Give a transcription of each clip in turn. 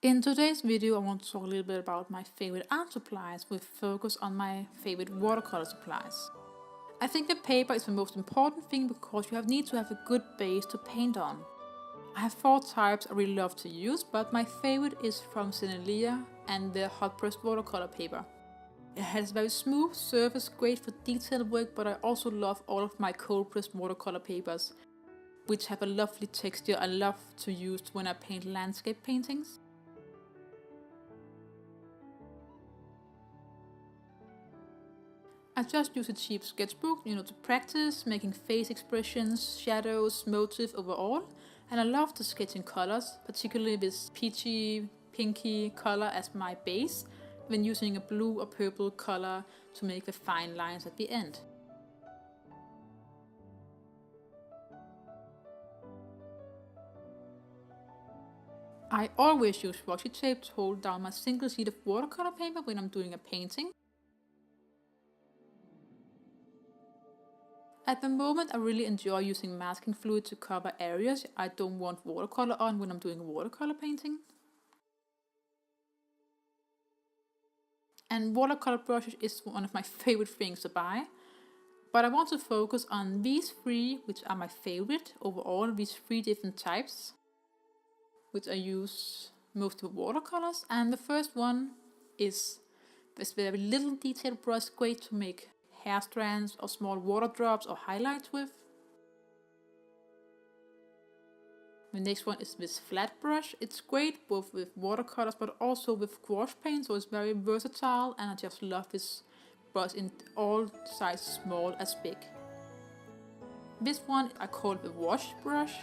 In today's video, I want to talk a little bit about my favorite art supplies with focus on my favorite watercolor supplies. I think the paper is the most important thing because you need to have a good base to paint on. I have 4 types I really love to use, but my favorite is from Sennelier and the hot pressed watercolor paper. It has a very smooth surface, great for detailed work, but I also love all of my cold pressed watercolor papers, which have a lovely texture I love to use when I paint landscape paintings. I just use a cheap sketchbook, to practice making face expressions, shadows, motif overall, and I love to sketch in colors, particularly this peachy, pinky color as my base, when using a blue or purple color to make the fine lines at the end. I always use washi tape to hold down my single sheet of watercolor paper when I'm doing a painting. At the moment, I really enjoy using masking fluid to cover areas I don't want watercolor on when I'm doing a watercolor painting. And watercolor brushes is one of my favorite things to buy. But I want to focus on these 3, which are my favorite overall, these 3 different types, which I use most of watercolors. And the first one is this very little detailed brush, great to make hair strands or small water drops or highlights with. The next one is this flat brush. It's great both with watercolors but also with gouache paint, so it's very versatile, and I just love this brush in all sizes, small as big. This one I call the wash brush.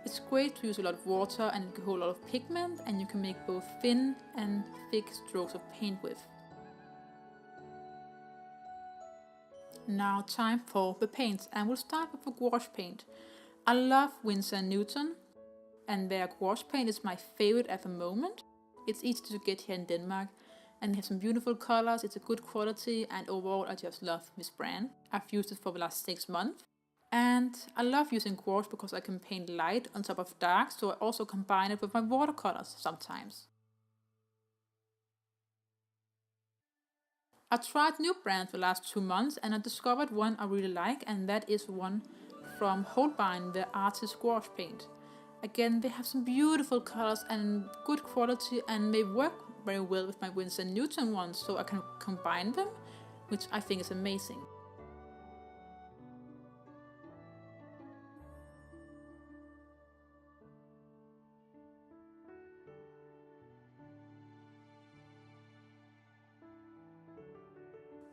It's great to use a lot of water and it can hold a lot of pigment, and you can make both thin and thick strokes of paint with. Now time for the paints, and we'll start with the gouache paint. I love Winsor Newton, and their gouache paint is my favorite at the moment. It's easy to get here in Denmark, and they have some beautiful colors, it's a good quality, and overall I just love this brand. I've used it for the last 6 months. And I love using gouache because I can paint light on top of dark, so I also combine it with my watercolors sometimes. I tried new brands the last 2 months, and I discovered one I really like, and that is one from Holbein, the Artiste gouache paint. Again, they have some beautiful colors and good quality, and they work very well with my Winsor Newton ones, so I can combine them, which I think is amazing.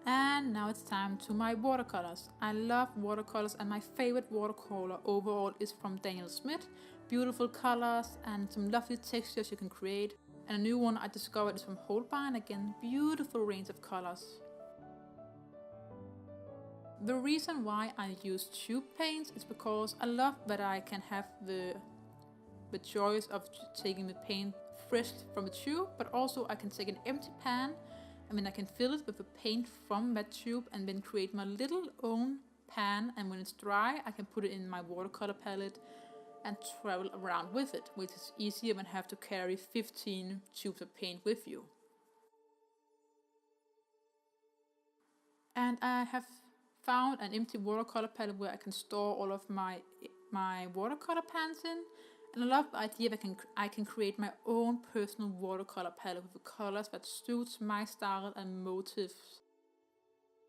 And now it's time to my watercolors. I love watercolors, and my favorite watercolor overall is from Daniel Smith. Beautiful colors and some lovely textures you can create. And a new one I discovered is from Holbein. Again, beautiful range of colors. The reason why I use tube paints is because I love that I can have the choice of taking the paint fresh from the tube, but also I can take an empty pan, and then I can fill it with the paint from that tube and then create my little own pan, and when it's dry I can put it in my watercolor palette and travel around with it, which is easier than have to carry 15 tubes of paint with you. And I have found an empty watercolor palette where I can store all of my watercolor pans in. And I love the idea that I can create my own personal watercolor palette with the colors that suits my style and motifs.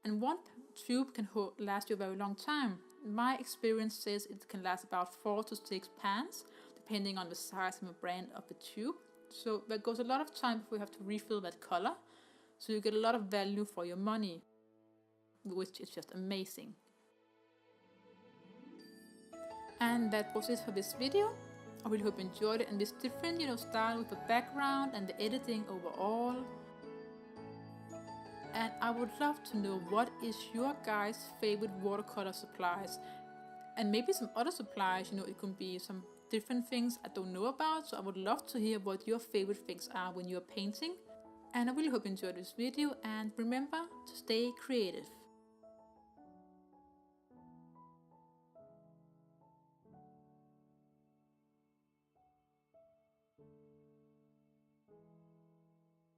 And one tube can last you a very long time. My experience says it can last about 4 to 6 pans, depending on the size and the brand of the tube. So there goes a lot of time before you have to refill that color. So you get a lot of value for your money, which is just amazing. And that was it for this video. I really hope you enjoyed it, and this different, style with the background and the editing overall. And I would love to know what is your guys' favorite watercolor supplies, and maybe some other supplies. It could be some different things I don't know about. So I would love to hear what your favorite things are when you're painting. And I really hope you enjoyed this video, and remember to stay creative.